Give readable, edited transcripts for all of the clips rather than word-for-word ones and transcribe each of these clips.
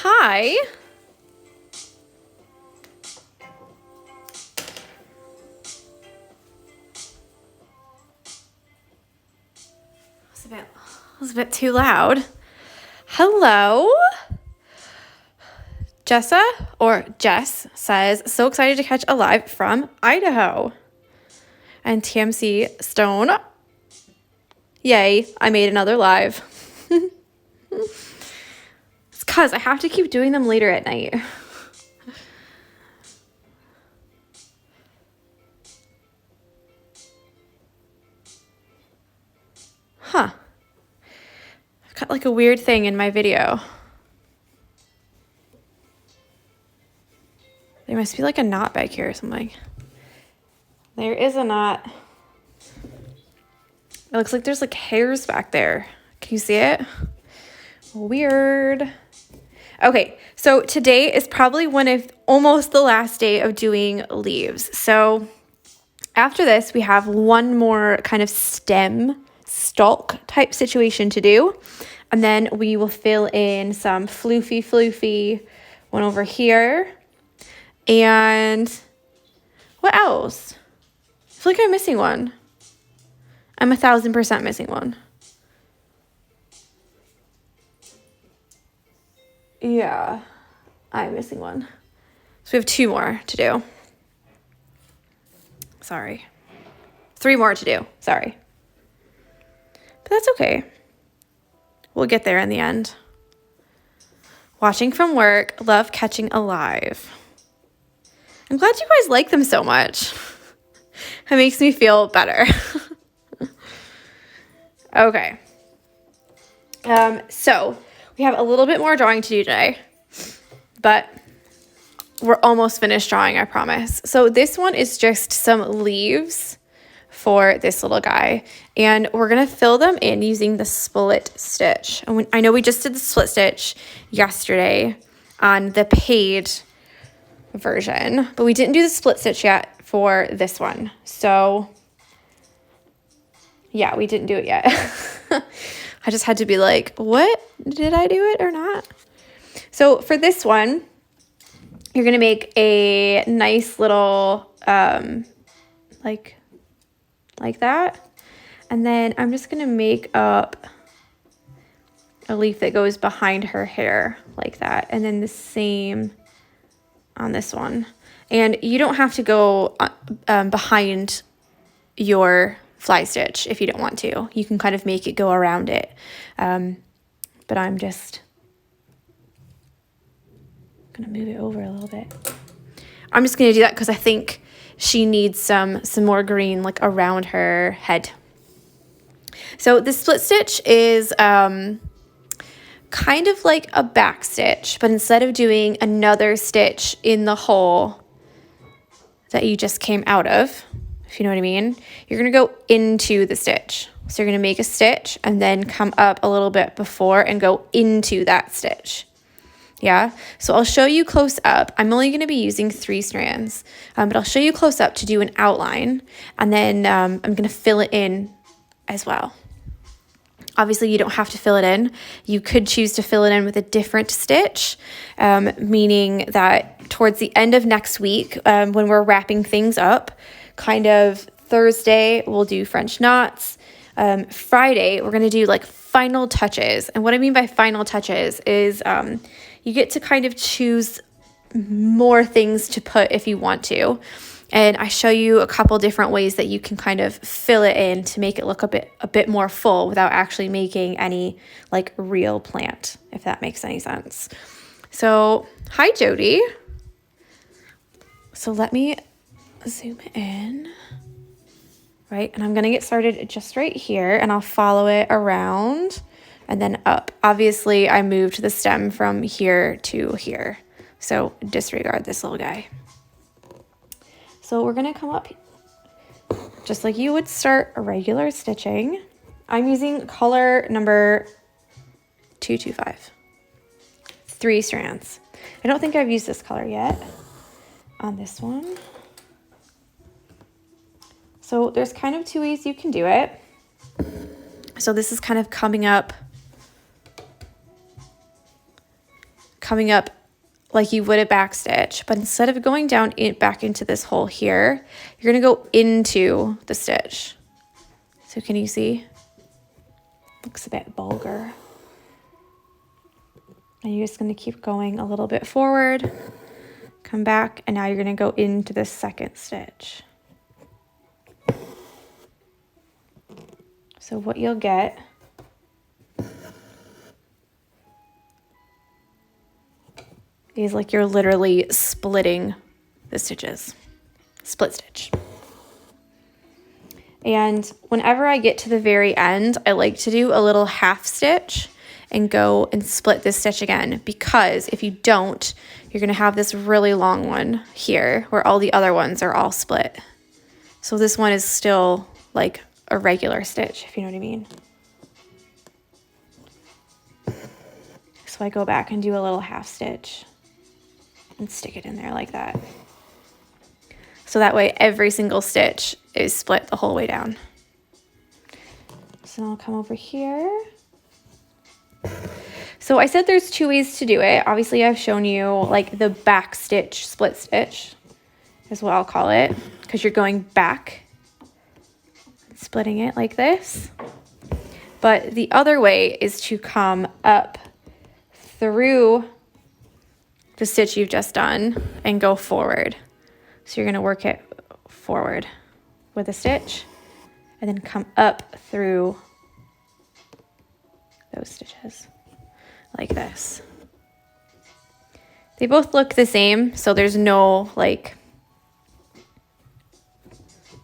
Hi. It was a bit too loud. Hello. Jessa, or Jess, says, so excited to catch a live from Idaho. And TMC Stone, yay, I made another live. It's because I have to keep doing them later at night. Huh. I've got like a weird thing in my video. There must be like a knot back here or something. There is a knot. It looks like there's like hairs back there. Can you see it? Weird. Okay, so today is probably one of almost the last day of doing leaves. So after this, we have one more kind of stem stalk type situation to do. And then we will fill in some floofy one over here. And what else? I feel like I'm missing one. I'm 1,000% missing one. Yeah, I'm missing one. So we have 2 more to do. Sorry. 3 more to do. Sorry. But that's okay. We'll get there in the end. Watching from work. Love catching a live. I'm glad you guys like them so much. It makes me feel better. Okay. So we have a little bit more drawing to do today, but we're almost finished drawing, I promise. So this one is just some leaves for this little guy, and we're going to fill them in using the split stitch. And I know we just did the split stitch yesterday on the paid version, but we didn't do the split stitch yet for this one. So yeah, we didn't do it yet. I just had to be like, what? Did I do it or not? So for this one, you're going to make a nice little, like that. And then I'm just going to make up a leaf that goes behind her hair like that. And then the same on this one. And you don't have to go behind your fly stitch if you don't want to. You can kind of make it go around it. But I'm just gonna move it over a little bit. I'm just gonna do that because I think she needs some more green like around her head. So the split stitch is kind of like a back stitch, but instead of doing another stitch in the hole that you just came out of, if you know what I mean, you're going to go into the stitch. So you're going to make a stitch and then come up a little bit before and go into that stitch. Yeah, so I'll show you close up. I'm only going to be using 3 strands, but I'll show you close up to do an outline, and then I'm going to fill it in as well. Obviously, you don't have to fill it in. You could choose to fill it in with a different stitch, meaning that towards the end of next week, when we're wrapping things up, kind of Thursday, we'll do French knots. Friday, we're going to do like final touches. And what I mean by final touches is you get to kind of choose more things to put if you want to. And I show you a couple different ways that you can kind of fill it in to make it look a bit more full without actually making any like real plant, if that makes any sense. So, hi Jody. So let me zoom in, right? And I'm gonna get started just right here, and I'll follow it around and then up. Obviously, I moved the stem from here to here, so disregard this little guy. So we're gonna come up just like you would start a regular stitching. I'm using color number 225, 3 strands. I don't think I've used this color yet on this one. So there's kind of 2 ways you can do it. So this is kind of coming up coming up like you would a back stitch, but instead of going down back into this hole here, you're gonna go into the stitch. So can you see? Looks a bit vulgar. And you're just gonna keep going a little bit forward, come back, and now you're gonna go into the second stitch. So what you'll get is like you're literally splitting the stitches, split stitch. And whenever I get to the very end, I like to do a little half stitch and go and split this stitch again, because if you don't, you're gonna have this really long one here where all the other ones are all split. So this one is still like a regular stitch, if you know what I mean. So I go back and do a little half stitch and stick it in there like that. So that way every single stitch is split the whole way down. So I'll come over here. So I said there's two ways to do it. Obviously I've shown you like the back stitch, split stitch is what I'll call it, because you're going back, splitting it like this. But the other way is to come up through the stitch you've just done and go forward. So you're gonna work it forward with a stitch and then come up through those stitches like this. They both look the same, so there's no like,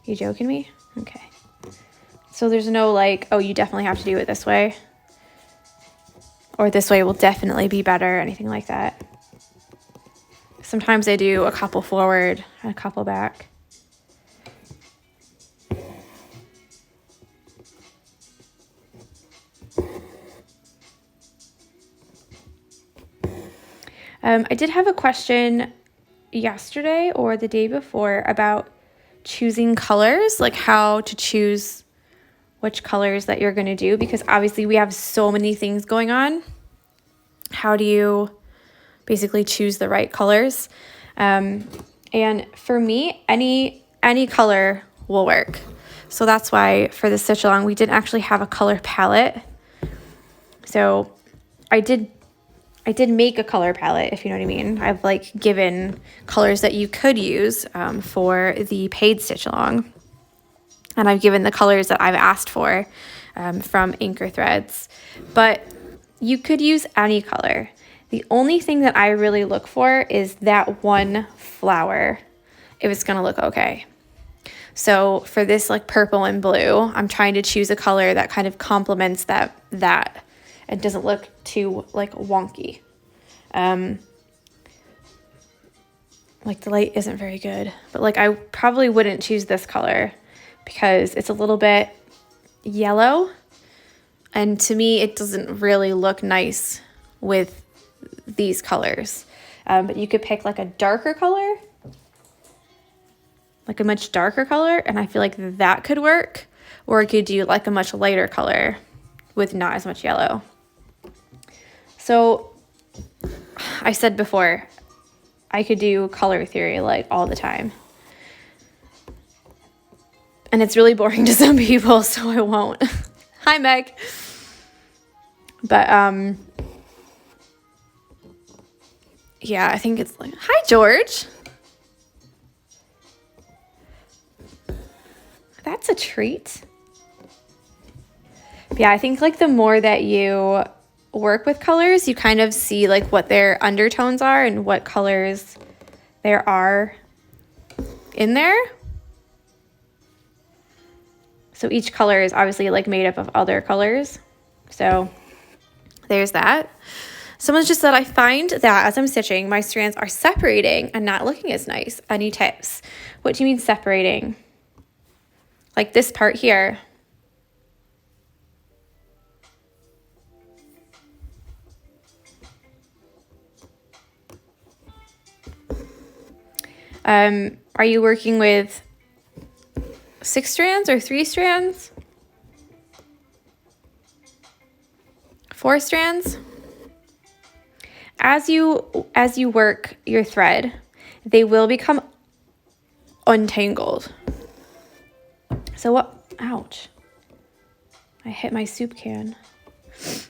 you joking me? Okay. So there's no like, oh, you definitely have to do it this way, or this way will definitely be better, anything like that. Sometimes I do a couple forward and a couple back. I did have a question yesterday or the day before about choosing colors, like how to choose which colors that you're going to do, because obviously we have so many things going on. How do you basically choose the right colors? And for me, any color will work. So that's why for the stitch along, we didn't actually have a color palette. So I did make a color palette, if you know what I mean. I've like given colors that you could use for the paid stitch along. And I've given the colors that I've asked for from Anchor Threads. But you could use any color. The only thing that I really look for is that one flower, if it's gonna look okay. So for this like purple and blue, I'm trying to choose a color that kind of complements that and doesn't look too like wonky. Like the light isn't very good, but like I probably wouldn't choose this color because it's a little bit yellow, and to me it doesn't really look nice with these colors. But you could pick like a darker color, like a much darker color, and I feel like that could work. Or you could do like a much lighter color with not as much yellow. So I said before, I could do color theory like all the time. And it's really boring to some people, so I won't. Hi, Meg. But yeah, I think it's like, hi, George. That's a treat. Yeah, I think like the more that you work with colors, you kind of see like what their undertones are and what colors there are in there. So each color is obviously like made up of other colors. So there's that. Someone just said, I find that as I'm stitching, my strands are separating and not looking as nice. Any tips? What do you mean separating? Like this part here. Are you working with 6 strands or 3 strands? 4 strands? as you work your thread, they will become untangled. So what, ouch. I hit my soup can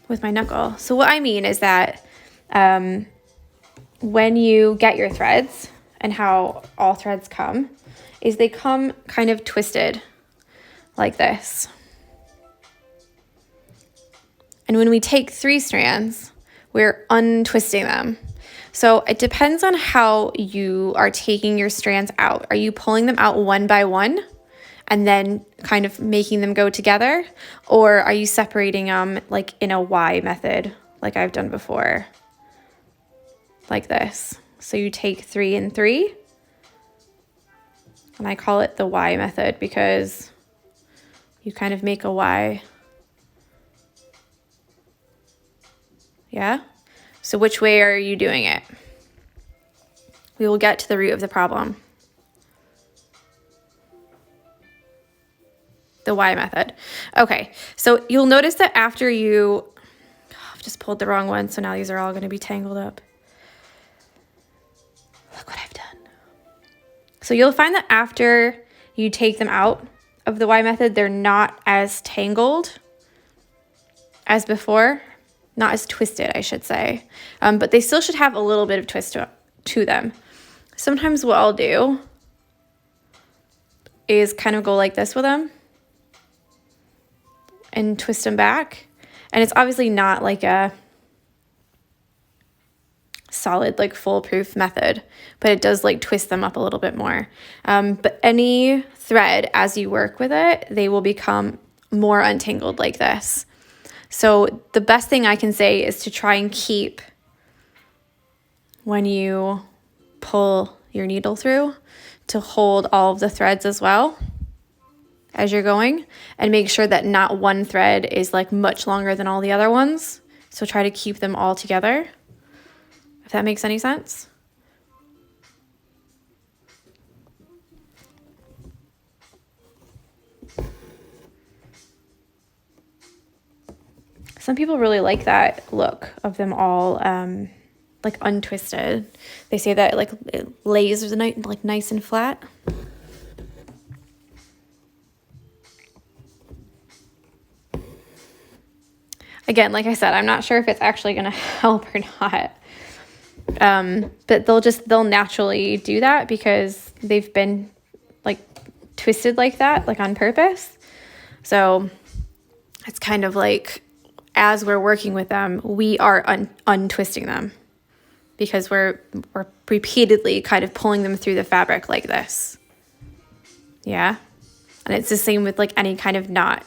with my knuckle. So what I mean is that when you get your threads, and how all threads come, is they come kind of twisted like this. And when we take 3 strands, we're untwisting them. So it depends on how you are taking your strands out. Are you pulling them out one by one and then kind of making them go together? Or are you separating them like in a Y method, like I've done before? Like this. So you take 3 and 3. And I call it the Y method because you kind of make a Y. Yeah? So which way are you doing it? We will get to the root of the problem. The Y method. Okay, so you'll notice that after you, I've just pulled the wrong one, so now these are all gonna be tangled up. Look what I've done. So you'll find that after you take them out of the Y method, they're not as tangled as before. Not as twisted, I should say. But they still should have a little bit of twist to them. Sometimes what I'll do is kind of go like this with them and twist them back. And it's obviously not like a solid, like foolproof method, but it does like twist them up a little bit more. But any thread, as you work with it, they will become more untangled like this. So the best thing I can say is to try and keep, when you pull your needle through, to hold all of the threads as well as you're going, and make sure that not one thread is like much longer than all the other ones. So try to keep them all together, if that makes any sense. Some people really like that look of them all like untwisted. They say that like it lays like nice and flat. Again, like I said, I'm not sure if it's actually gonna help or not. But they'll naturally do that because they've been like twisted like that, like on purpose. So it's kind of like, as we're working with them, we are untwisting them because we're repeatedly kind of pulling them through the fabric like this. Yeah. And it's the same with like any kind of knot.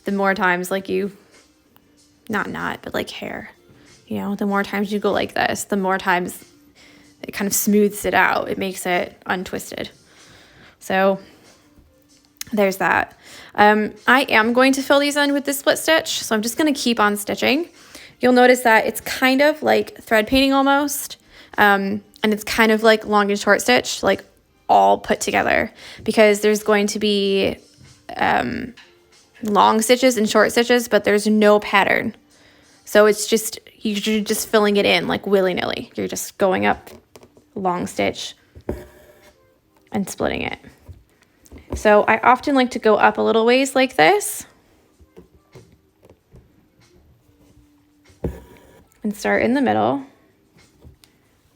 The more times like you, not knot, but like hair, you know, the more times you go like this, the more times it kind of smooths it out. It makes it untwisted. So there's that. I am going to fill these in with the split stitch, so I'm just going to keep on stitching. You'll notice that it's kind of like thread painting almost, and it's kind of like long and short stitch, like all put together, because there's going to be long stitches and short stitches, but there's no pattern. So it's just, you're just filling it in like willy-nilly. You're just going up long stitch and splitting it. So I often like to go up a little ways like this and start in the middle,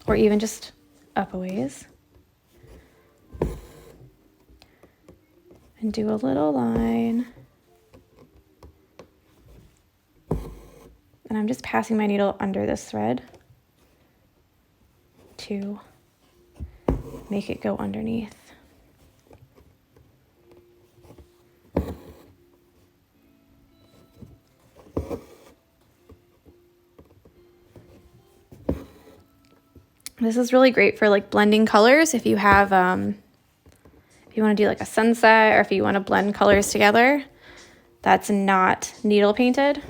or even just up a ways, and do a little line. And I'm just passing my needle under this thread to make it go underneath. This is really great for like blending colors if you have, if you want to do like a sunset, or if you want to blend colors together that's not needle painted.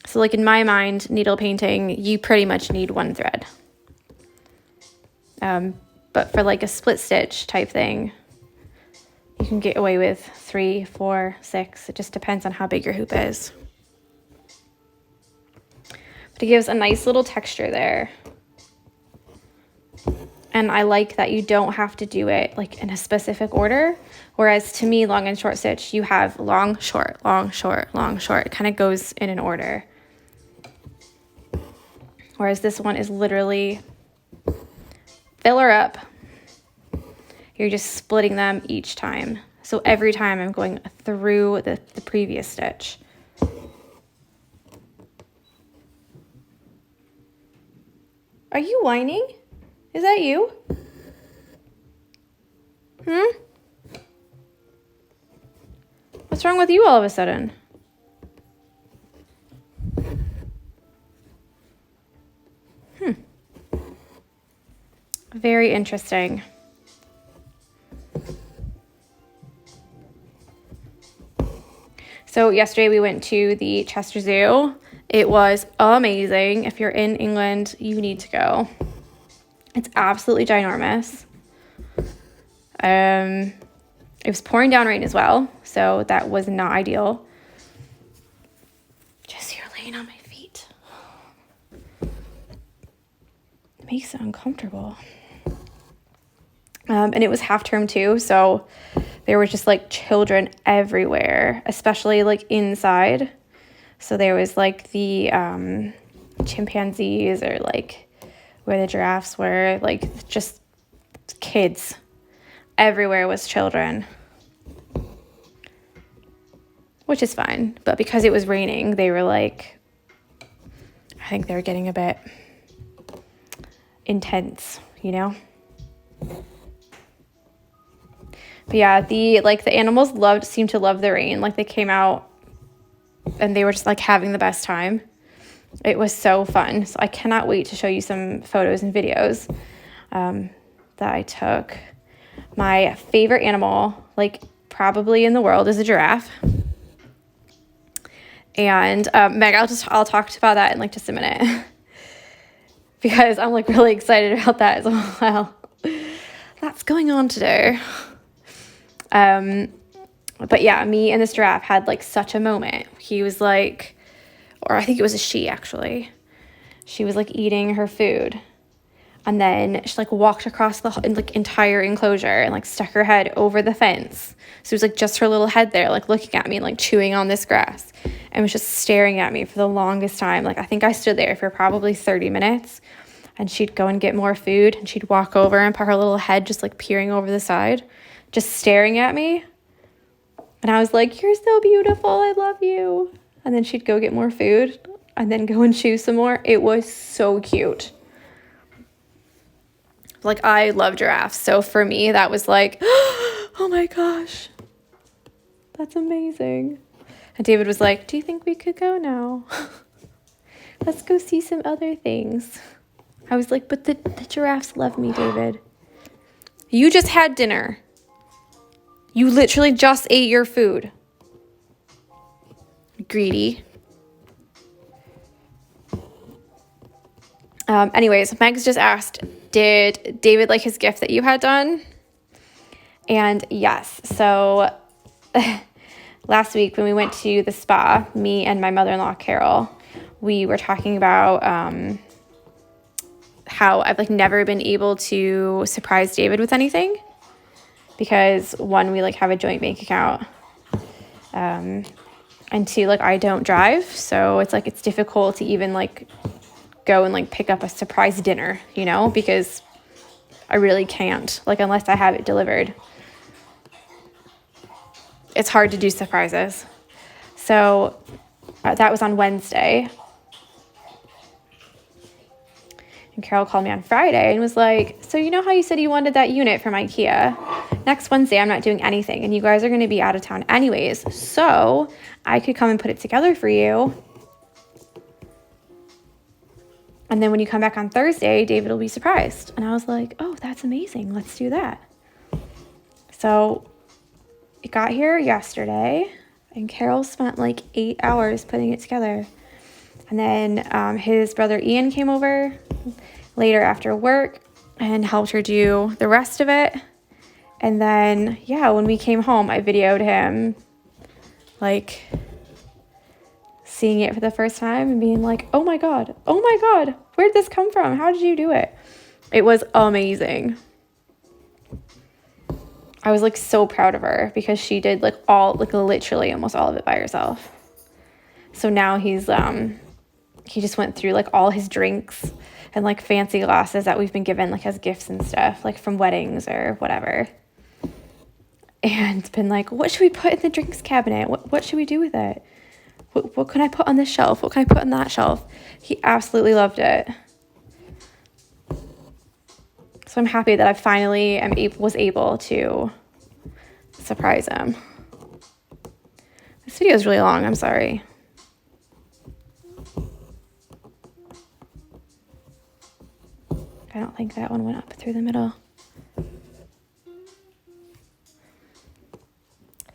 So like in my mind, needle painting, you pretty much need one thread. But for like a split stitch type thing, you can get away with 3, 4, 6. It just depends on how big your hoop is. But it gives a nice little texture there. And I like that you don't have to do it like in a specific order. Whereas to me, long and short stitch, you have long, short, long, short, long, short. It kind of goes in an order. Whereas this one is literally fill her up. You're just splitting them each time. So every time I'm going through the previous stitch. Are you whining? Is that you? What's wrong with you all of a sudden? Very interesting. So yesterday we went to the Chester Zoo. It was amazing. If you're in England, you need to go. It's absolutely ginormous. It was pouring down rain as well, so that was not ideal. Just here laying on my feet. It makes it uncomfortable. And it was half term too, so there was just like children everywhere, especially like inside. So there was like the chimpanzees, or like where the giraffes were, like just kids. Everywhere was children, which is fine. But because it was raining, they were like, I think they were getting a bit intense, you know? But yeah, the animals seemed to love the rain. Like they came out and they were just like having the best time. It was so fun. So I cannot wait to show you some photos and videos that I took. My favorite animal, like probably in the world, is a giraffe. And Meg, I'll talk about that in like just a minute because I'm like really excited about that as well. That's going on today. But yeah, me and this giraffe had like such a moment. He was like, or I think it was a she actually. She was like eating her food, and then she like walked across the like entire enclosure and like stuck her head over the fence. So it was like just her little head there, like looking at me and like chewing on this grass, and was just staring at me for the longest time. Like I think I stood there for probably 30 minutes, and she'd go and get more food, and she'd walk over and put her little head just like peering over the side, just staring at me. And I was like, "You're so beautiful, I love you." And then she'd go get more food and then go and chew some more. It was so cute. Like, I love giraffes. So for me, that was like, oh my gosh, that's amazing. And David was like, do you think we could go now? Let's go see some other things. I was like, but the giraffes love me, David. You just had dinner. You literally just ate your food. Greedy. Anyways, Meg's just asked, did David like his gift that you had done? And yes. So last week when we went to the spa, me and my mother-in-law, Carol, we were talking about how I've like never been able to surprise David with anything because one, we like have a joint bank account. And two, like I don't drive. So it's like, it's difficult to even like go and like pick up a surprise dinner, you know, because I really can't, like, unless I have it delivered. It's hard to do surprises. So that was on Wednesday. And Carol called me on Friday and was like, so you know how you said you wanted that unit from IKEA? Next Wednesday, I'm not doing anything, and you guys are going to be out of town anyways. So I could come and put it together for you. And then when you come back on Thursday, David will be surprised. And I was like, oh, that's amazing. Let's do that. So it got here yesterday, and Carol spent like 8 hours putting it together. And then his brother Ian came over later after work and helped her do the rest of it. And then, yeah, when we came home, I videoed him like seeing it for the first time and being like, oh my God, where did this come from? How did you do it? It was amazing. I was like so proud of her because she did like literally almost all of it by herself. So now he just went through like all his drinks and like fancy glasses that we've been given like as gifts and stuff, like from weddings or whatever. And been like, what should we put in the drinks cabinet? What should we do with it? What can I put on this shelf? What can I put on that shelf? He absolutely loved it. So I'm happy that I finally was able to surprise him. This video is really long. I'm sorry. I don't think that one went up through the middle.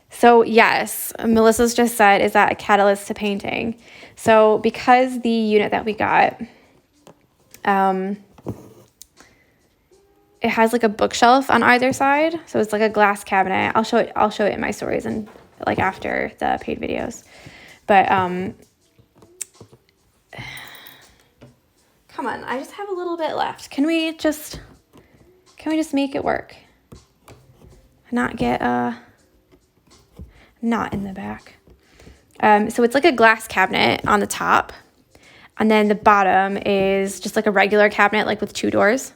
So yes, Melissa's just said, is that a catalyst to painting? So because the unit that we got, it has like a bookshelf on either side. So it's like a glass cabinet. I'll show it in my stories and like after the paid videos. But come on, I just have a little bit left. Can we just make it work? Not get not in the back. So it's like a glass cabinet on the top, and then the bottom is just like a regular cabinet, like with 2 doors,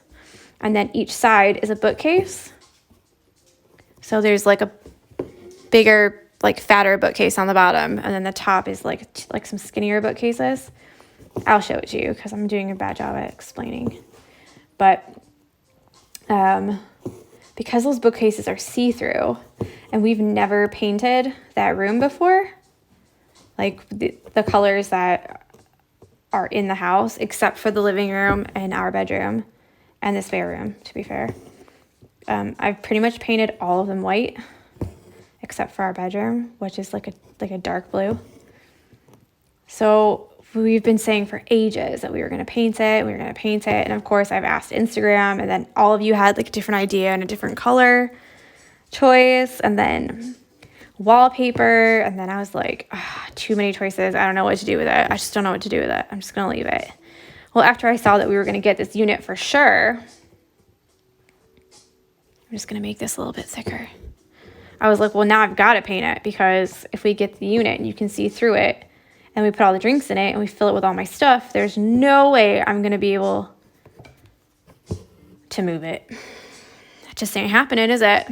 and then each side is a bookcase. So there's like a bigger, like fatter bookcase on the bottom, and then the top is like some skinnier bookcases. I'll show it to you because I'm doing a bad job at explaining. But because those bookcases are see-through and we've never painted that room before, like the colors that are in the house, except for the living room and our bedroom and the spare room, to be fair. I've pretty much painted all of them white, except for our bedroom, which is like a dark blue. So we've been saying for ages that we were going to paint it. And of course I've asked Instagram, and then all of you had like a different idea and a different color choice, and then wallpaper. And then I was like, too many choices. I don't know what to do with it. I just don't know what to do with it. I'm just going to leave it. Well, after I saw that we were going to get this unit for sure, I'm just going to make this a little bit thicker. I was like, well, now I've got to paint it, because if we get the unit and you can see through it, and we put all the drinks in it, and we fill it with all my stuff, there's no way I'm going to be able to move it. That just ain't happening, is it?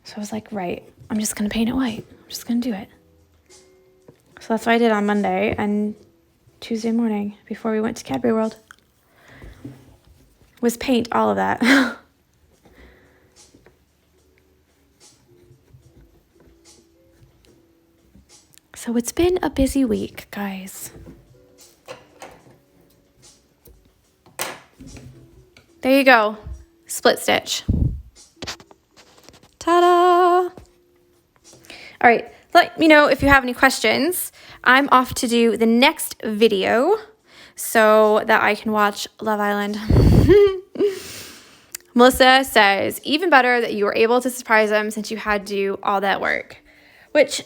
So I was like, right, I'm just going to paint it white. I'm just going to do it. So that's what I did on Monday and Tuesday morning before we went to Cadbury World. Was paint all of that. So it's been a busy week, guys. There you go. Split stitch. Ta-da! All right, let me know if you have any questions. I'm off to do the next video so that I can watch Love Island. Melissa says, even better that you were able to surprise them since you had to do all that work. Which,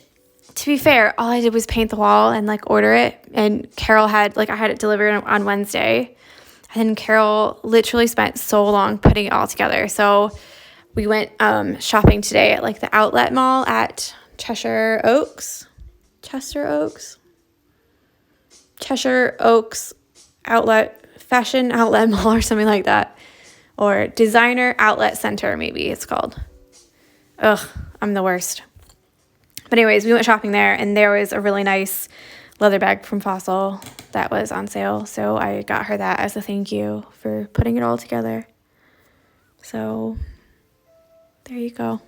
to be fair, all I did was paint the wall and like order it. And Carol had, like, I had it delivered on Wednesday. And then Carol literally spent so long putting it all together. So we went shopping today at like the outlet mall at Cheshire Oaks Fashion Outlet Mall or something like that. Or Designer Outlet Center, maybe it's called. Ugh, I'm the worst. But anyways, we went shopping there, and there was a really nice leather bag from Fossil that was on sale. So I got her that as a thank you for putting it all together. So there you go.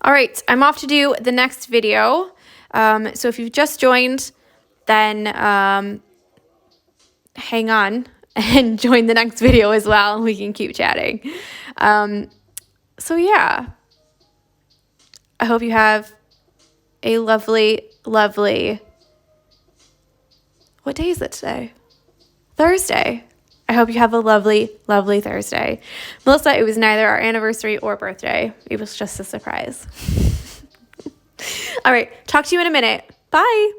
All right, I'm off to do the next video. So if you've just joined, then hang on and join the next video as well, and we can keep chatting. So yeah, I hope you have a lovely, lovely, what day is it today? Thursday. I hope you have a lovely, lovely Thursday. Melissa, it was neither our anniversary or birthday. It was just a surprise. All right, talk to you in a minute. Bye.